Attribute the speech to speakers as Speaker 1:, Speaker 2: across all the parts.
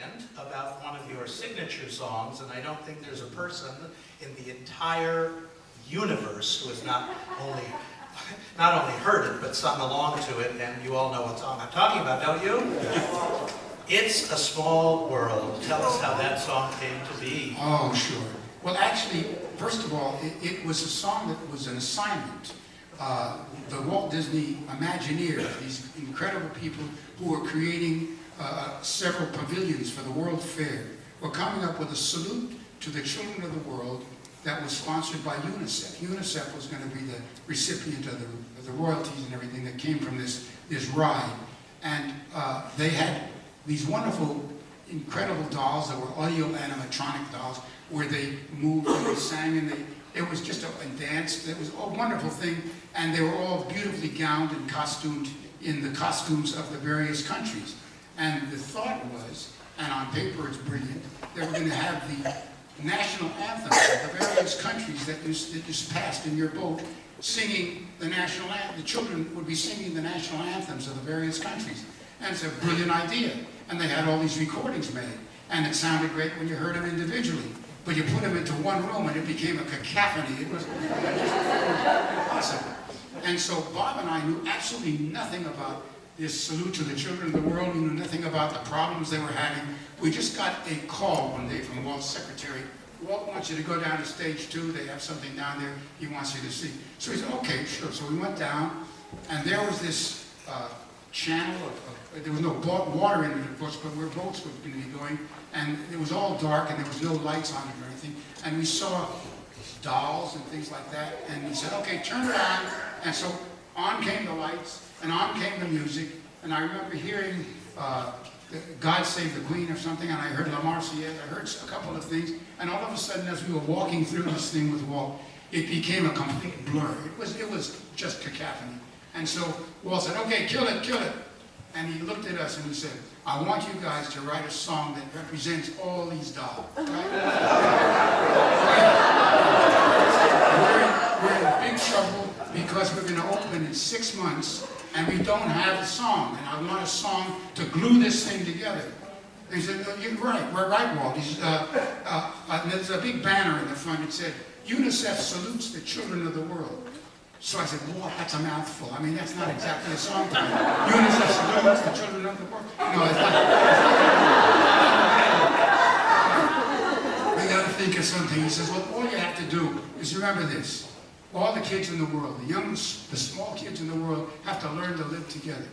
Speaker 1: argument about one of your signature songs, and I don't think there's a person in the entire universe who has not only heard it, but sung along to it, and you all know what song I'm talking about, don't you? It's a Small World. Tell us how that song came to be.
Speaker 2: Oh, sure. Well, actually, first of all, it was a song that was an assignment. The Walt Disney Imagineers, these incredible people who were creating several pavilions for the World Fair, were coming up with a salute to the children of the world that was sponsored by UNICEF. UNICEF was going to be the recipient of the royalties and everything that came from this ride. And they had these wonderful, incredible dolls that were audio animatronic dolls, where they moved and they sang and it was just and danced. It was a wonderful thing, and they were all beautifully gowned and costumed in the costumes of the various countries. And the thought was, and on paper it's brilliant, they were going to have the national anthems of the various countries that just passed in your boat, singing the national anthem. The children would be singing the national anthems of the various countries. And it's a brilliant idea. And they had all these recordings made. And it sounded great when you heard them individually. But you put them into one room and it became a cacophony. It was impossible. And so Bob and I knew absolutely nothing about this salute to the children of the world. We knew nothing about the problems they were having. We just got a call one day from Walt's secretary. Walt wants you to go down to stage 2. They have something down there he wants you to see. So he said, okay, sure. So we went down, and there was this channel there was no water in it, of course, but where boats were going to be going, and it was all dark, and there was no lights on it or anything, and we saw dolls and things like that, and he said, okay, turn it on, and so on came the lights, and on came the music, and I remember hearing God Save the Queen or something, and I heard La Marseillaise, I heard a couple of things, and all of a sudden, as we were walking through this thing with Walt, it became a complete blur. It was just cacophony. And so Walt said, okay, kill it, kill it. And he looked at us and he said, I want you guys to write a song that represents all these dolls. Right? We're in big trouble because we're going to open in 6 months and we don't have a song. And I want a song to glue this thing together. And he said, you're right, we're right, Walt. And there's a big banner in the front. It said, UNICEF salutes the children of the world. So I said, Walt, that's a mouthful. I mean, that's not exactly a song title. UNICEF salutes the children of the world. No, it's not. We got to think of something. He says, well, all you have to do is remember this. All the kids in the world, the small kids in the world, have to learn to live together.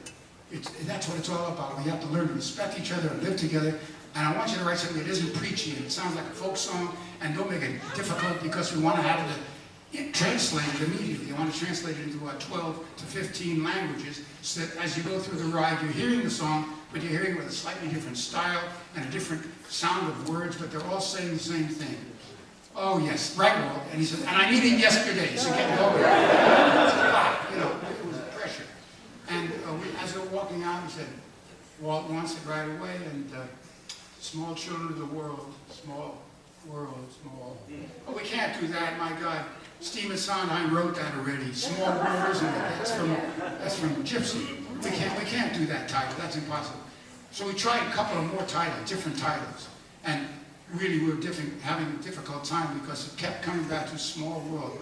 Speaker 2: That's what it's all about. We have to learn to respect each other and live together. And I want you to write something that isn't preachy. It sounds like a folk song, and don't make it difficult because we want to have it translated immediately. I want to translate it into 12 to 15 languages so that as you go through the ride, you're hearing the song, but you're hearing it with a slightly different style and a different sound of words, but they're all saying the same thing. Oh, yes, right, Walt. And he said, and I need it yesterday, so get going. You know, it was pressure. And as we were walking out, he said, Walt wants it right away, and small children of the world, small world, small. Oh, we can't do that, my God. Stephen Sondheim wrote that already. Small world, isn't it? That's from Gypsy. We can't do that title. That's impossible. So we tried a couple of more titles, different titles, and really we were having a difficult time because it kept coming back to Small World.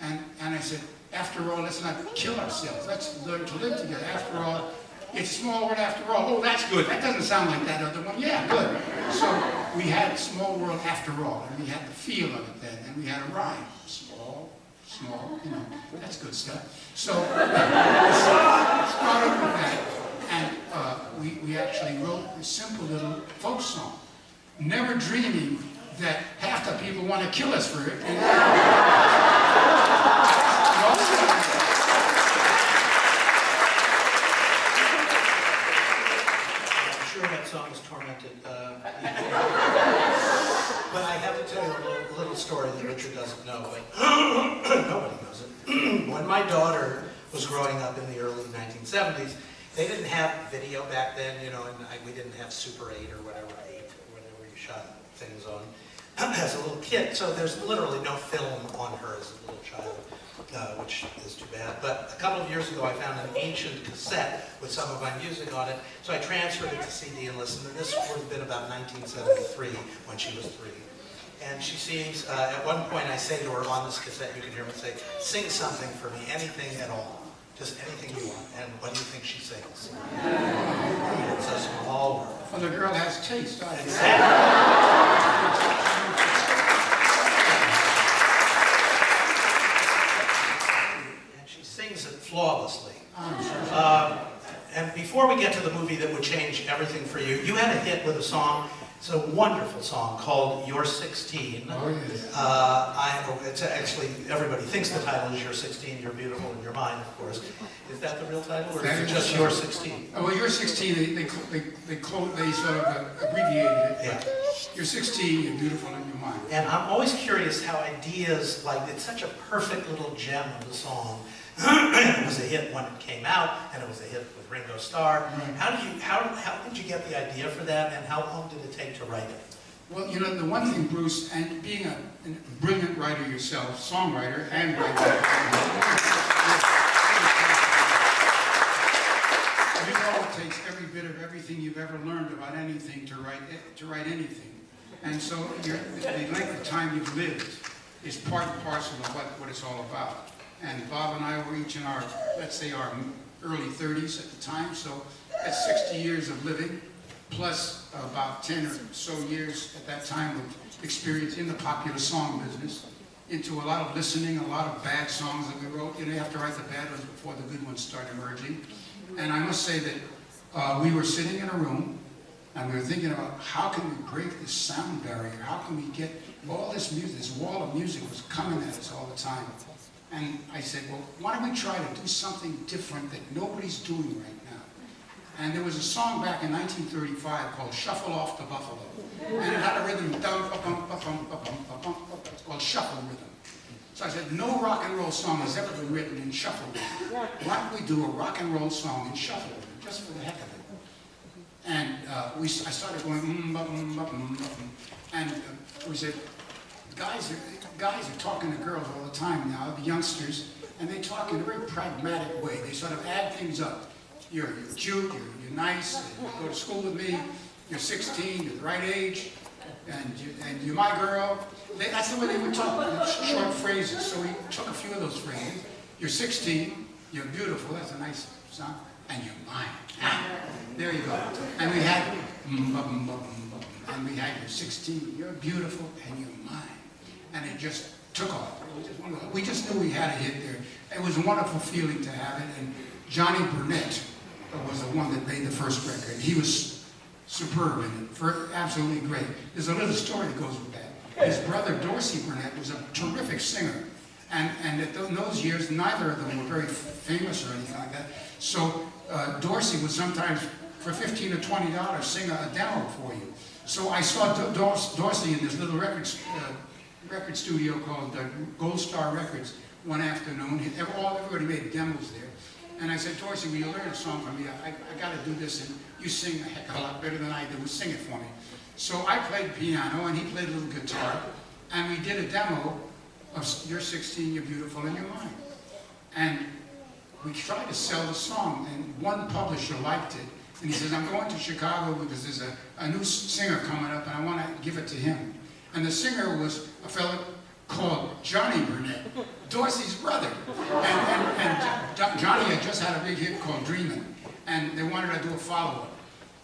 Speaker 2: And I said, after all, let's not kill ourselves. Let's learn to live together. After all, it's Small World after all. Oh, that's good. That doesn't sound like that other one. Yeah, good. So we had Small World after all, and we had the feel of it then, and we had a rhyme. Small, you know, that's good stuff. So we started with that, and we actually wrote a simple little folk song, never dreaming that half the people want to kill us for it.
Speaker 1: I'm sure that song was tormented. But I have to tell you a little story that Richard doesn't know, but nobody knows it. When my daughter was growing up in the early 1970s, they didn't have video back then, you know, and we didn't have Super 8 or whatever, 8, or whatever you shot things on. as a little kid. So there's literally no film on her as a little child, which is too bad. But a couple of years ago, I found an ancient cassette with some of my music on it. So I transferred it to CD and listened. And this would have been about 1973 when she was 3. And she sings, at one point I say to her on this cassette, you can hear me say, sing something for me, anything at all. Just anything you want. And what do you think she sings? It's a small world.
Speaker 2: Well, the girl has taste, doesn't she?
Speaker 1: Exactly. And she sings it flawlessly. And before we get to the movie that would change everything for you, you had a hit with a song. It's a wonderful song called You're 16.
Speaker 2: Oh, yes.
Speaker 1: It's actually, everybody thinks the title is You're 16, You're Beautiful, and You're Mine, of course. Is that the real title, or is it just You're 16?
Speaker 2: Oh, well, You're 16, they sort of abbreviated it. Yeah. You're 16, You're Beautiful, and You're Mine.
Speaker 1: And I'm always curious how ideas like, it's such a perfect little gem of a song. It was a hit when it came out, and it was a hit with Ringo Starr.
Speaker 2: Right.
Speaker 1: How did you get the idea for that, and how long did it take to write it?
Speaker 2: Well, you know, the one thing, Bruce, and being a brilliant writer yourself, songwriter and writer, you know it takes every bit of everything you've ever learned about anything to write anything. And so the length of time you've lived is part and parcel of what it's all about. And Bob and I were each in our, let's say, our early 30s at the time, so that's 60 years of living, plus about 10 or so years at that time of experience in the popular song business, into a lot of listening, a lot of bad songs that we wrote. You know, you have to write the bad ones before the good ones start emerging. And I must say that we were sitting in a room, and we were thinking about how can we break this sound barrier? How can we get all this music, this wall of music was coming at us all the time. And I said, well, why don't we try to do something different that nobody's doing right now? And there was a song back in 1935 called Shuffle Off the Buffalo. And it had a rhythm, it's called shuffle rhythm. So I said, no rock and roll song has ever been written in shuffle rhythm. Why don't we do a rock and roll song in shuffle rhythm, just for the heck of it? And I started going, and we said, guys are talking to girls all the time now, the youngsters, and they talk in a very pragmatic way. They sort of add things up. You're cute, you're nice, you go to school with me, you're 16, you're the right age, and you're my girl. That's the way they would talk, short phrases. So we took a few of those phrases. You're 16, you're beautiful, that's a nice song, and you're mine. There you go. And we had, you're 16, you're beautiful, and you're mine. And it just took off. We just knew we had a hit there. It was a wonderful feeling to have it. And Johnny Burnett was the one that made the first record. He was superb in it, absolutely great. There's a little story that goes with that. His brother Dorsey Burnett was a terrific singer. And in those years, neither of them were very famous or anything like that. So Dorsey would sometimes, for $15 or $20, sing a demo for you. So I saw Dorsey in this little record studio called Gold Star Records one afternoon. Everybody made demos there. And I said, Dorsey, will you learn a song from me? I got to do this, and you sing a heck of a lot better than I do. Sing it for me. So I played piano, and he played a little guitar, and we did a demo of You're 16, You're Beautiful, and You're Mine. And we tried to sell the song, and one publisher liked it. And he says, I'm going to Chicago because there's a new singer coming up, and I want to give it to him. And the singer was a fellow called Johnny Burnett, Dorsey's brother. And Johnny had just had a big hit called Dreamin', and they wanted to do a follow-up.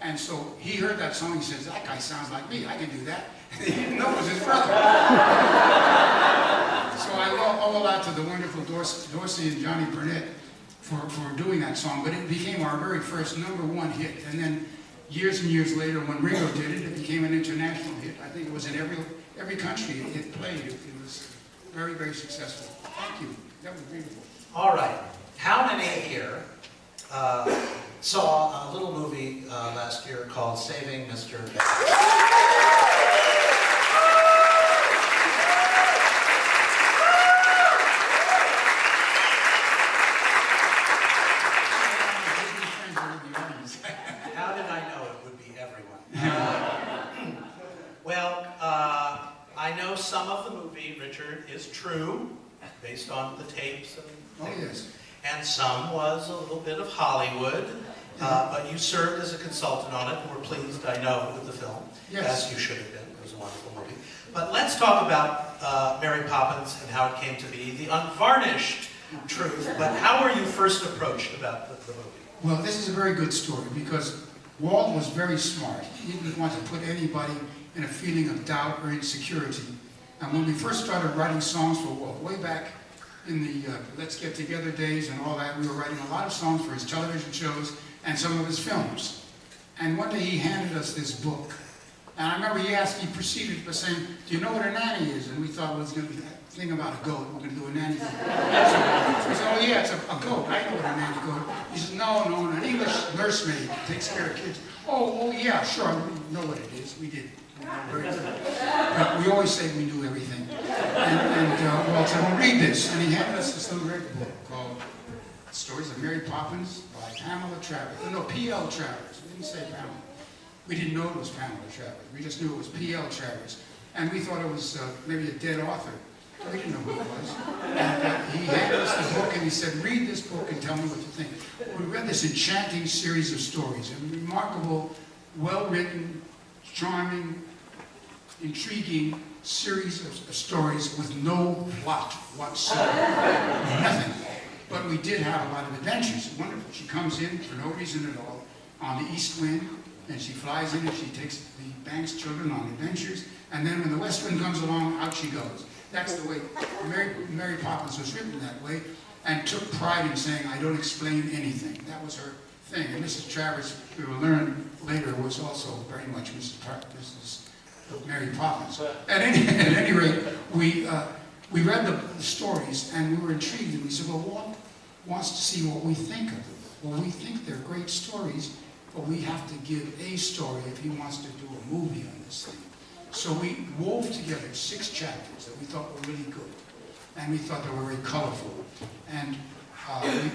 Speaker 2: And so he heard that song, he says, that guy sounds like me, I can do that. And he didn't know it was his brother. So I owe a lot to the wonderful Dorsey and Johnny Burnett for doing that song, but it became our very first #1 hit. And then years and years later, when Ringo did it, it became an international hit. I think it was in every country it played. It was very, very successful. Thank you. That was beautiful.
Speaker 1: All right. How many here saw a little movie last year called Saving Mr. Banks? How did I know it would be everyone? Well, I some of the movie, Richard, is true, based on the tapes and things.
Speaker 2: Oh, yes.
Speaker 1: And some was a little bit of Hollywood. But you served as a consultant on it, and we're pleased, I know, with the film,
Speaker 2: Yes.
Speaker 1: as you should have been. It was a wonderful movie. But let's talk about Mary Poppins and how it came to be, the unvarnished truth. But how were you first approached about the movie?
Speaker 2: Well, this is a very good story because Walt was very smart. He didn't want to put anybody in a feeling of doubt or insecurity. And when we first started writing songs for Walt, way back in the Let's Get Together days and all that, we were writing a lot of songs for his television shows and some of his films. And one day he handed us this book. And I remember he proceeded by saying, "Do you know what a nanny is?" And we thought it was going to be a thing about a goat. We're going to do a nanny goat. So we said, "Oh yeah, it's a goat. I know what a nanny goat is." He said, no, an English nursemaid takes care of kids. Oh yeah, sure, we know what it is. We did. Very good. But we always say we knew everything. And Walt said, "Well, read this." And he handed us this little red book called Stories of Mary Poppins by Pamela Travers. No, P.L. Travers. We didn't say Pamela. We didn't know it was Pamela Travers. We just knew it was P.L. Travers. And we thought it was maybe a dead author. We didn't know who it was. And he handed us the book and he said, "Read this book and tell me what you think." We read this enchanting series of stories, a remarkable, well-written, charming, intriguing series of stories with no plot whatsoever. Nothing. But we did have a lot of adventures. Wonderful. She comes in for no reason at all on the east wind, and she flies in and she takes the Banks children on adventures. And then when the west wind comes along, out she goes. That's the way Mary Poppins was written that way, and took pride in saying, "I don't explain anything." That was her thing. And Mrs. Travers, we will learn later, was also very much Mrs. Mary Poppins. At any rate, we read the stories and we were intrigued, and we said, "Well, Walt wants to see what we think of them. Well, we think they're great stories, but we have to give a story if he wants to do a movie on this thing." So we wove together 6 chapters that we thought were really good, and we thought they were very colorful. And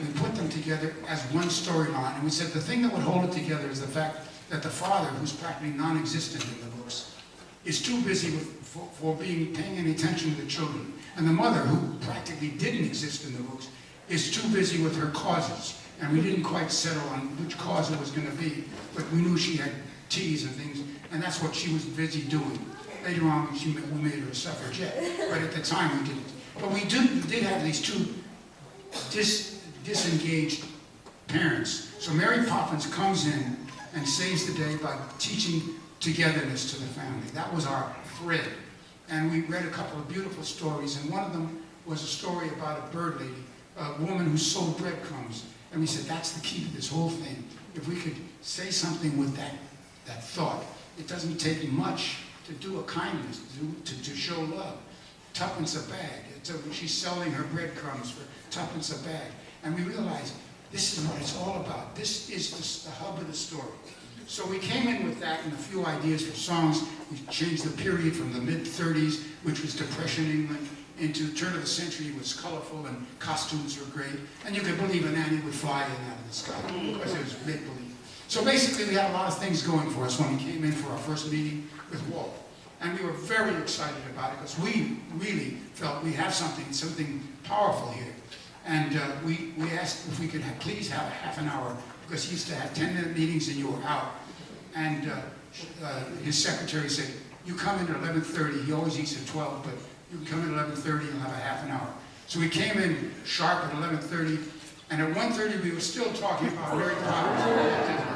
Speaker 2: we put them together as one storyline, and we said the thing that would hold it together is the fact that the father, who's practically non-existent in the books, is too busy for paying any attention to the children. And the mother, who practically didn't exist in the books, is too busy with her causes. And we didn't quite settle on which cause it was going to be, but we knew she had teas and things, and that's what she was busy doing. Later on, we made her a suffragette, but at the time we didn't. But we did have these 2 disengaged parents. So Mary Poppins comes in and saves the day by teaching togetherness to the family. That was our thread. And we read a couple of beautiful stories, and one of them was a story about a bird lady, a woman who sold breadcrumbs. And we said, that's the key to this whole thing. If we could say something with that thought, it doesn't take much to do a kindness, to show love. 2 a bag. She's selling her breadcrumbs for 2 a bag. And we realized, this is what it's all about. This is the hub of the story. So we came in with that and a few ideas for songs. We changed the period from the mid-30s, which was Depression England, into turn of the century. It was colorful and costumes were great. And you could believe a nanny would fly in out of the sky because it was make-believe. So basically we had a lot of things going for us when we came in for our first meeting with Walt. And we were very excited about it because we really felt we have something powerful here. And we asked if we could please have a half an hour, because he used to have 10-minute meetings and you were out. And his secretary said, "You come in at 11:30. He always eats at 12, but you can come in at 11:30 and have a half an hour." So we came in sharp at 11:30, and at 1:30 we were still talking about Mary Poppins.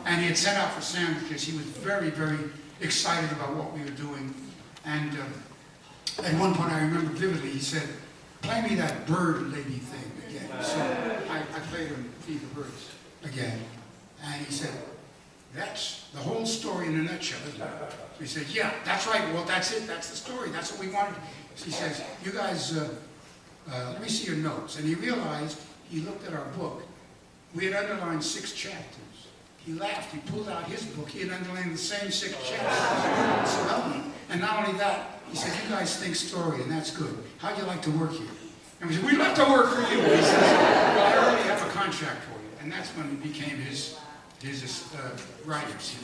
Speaker 2: And he had sent out for sandwiches. He was very, very excited about what we were doing. And at one point I remember vividly, he said, "Play me that bird lady thing again." So I played him Feed the Birds again. And he said, "That's the whole story in a nutshell, isn't it?" So he said, "Yeah, that's right, Well, that's it, that's the story, that's what we wanted." So he says, "You guys, let me see your notes." And he realized, he looked at our book, we had underlined 6 chapters. He laughed, he pulled out his book, he had underlined the same 6 chapters. So help me. And not only that, he said, "You guys think story, and that's good. How'd you like to work here?" And we said, "We'd love to work for you." He says, "Well, I already have a contract for you." And that's when he became his writers.